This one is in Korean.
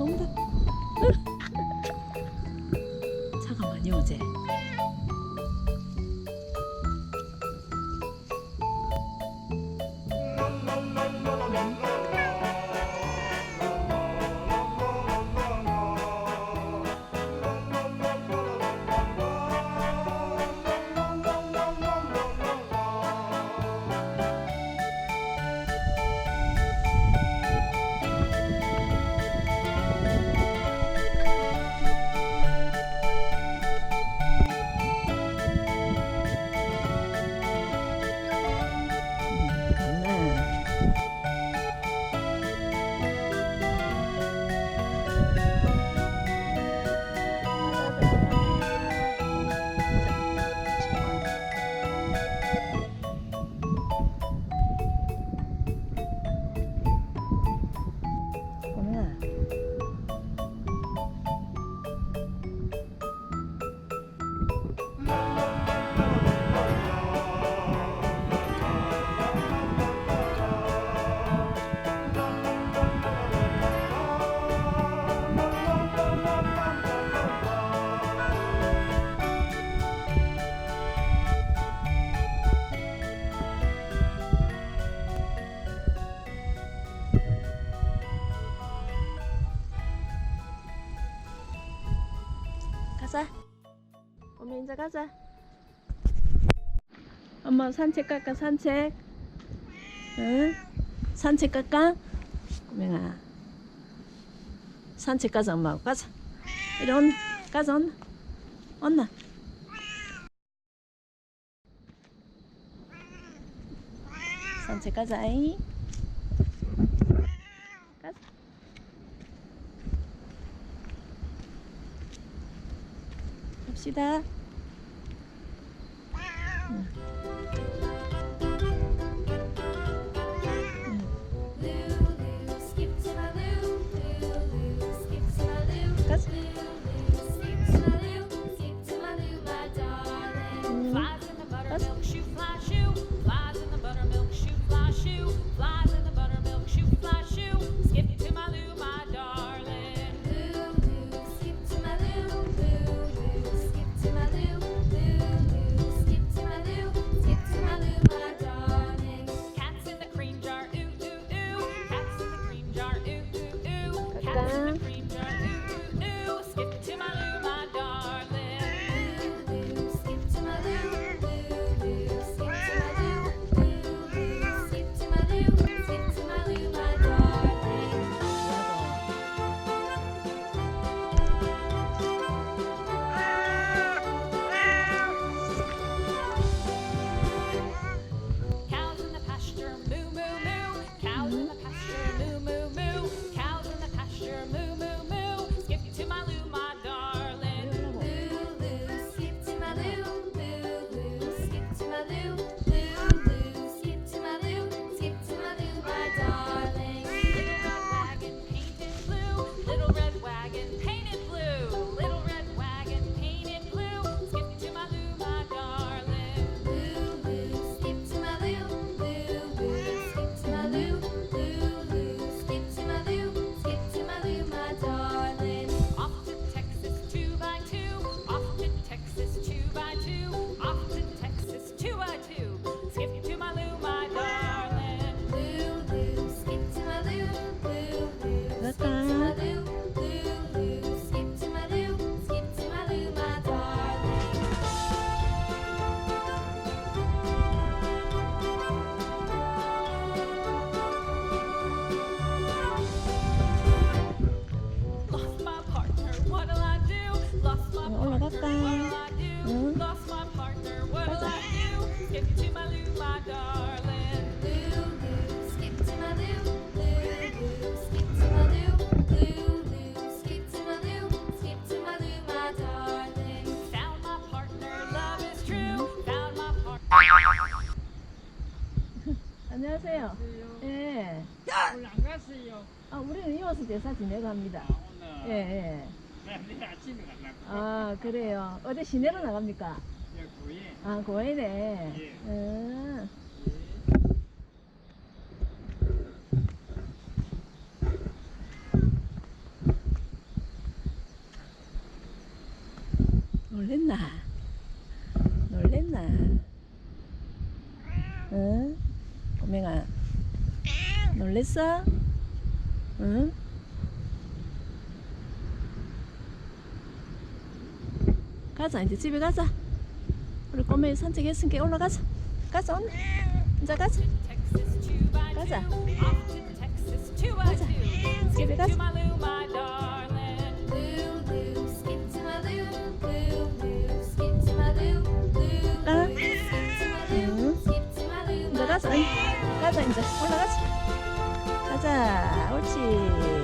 온다. 차가 많이 오지. 가자. 어머 이제 가자. 엄마 산책 갈까? 산책. 응? 산책 갈까? 꼬맹아 산책 가자. 엄마하고 가자. 이리 온나. 가자. 온나. 온나. 산책 가자. 가자. 갑시다. 올라갈까? 응? 가자. 안녕하세요. 예. 오늘 안 갔어요. 아, 우리는 이어서 제사 지내고 합니다. 오늘. 예, 예. 내일 아침에 가려고. 아, 그래요. 어디 시내로 나갑니까? 예, 고에. 아, 고이네. 예. 놀랬나? 놀랬나? 응? 꼬맹아 놀랬어? 응? 가자 이제 집에 가자. 우리 꼬맹이 산책했으니까 올라가자. 가자 오늘. 이제 가자. 가자. 가자. 집에 가자. 가. 응. 이제 가자. 가자 이제 올라가자. 가자. 옳지.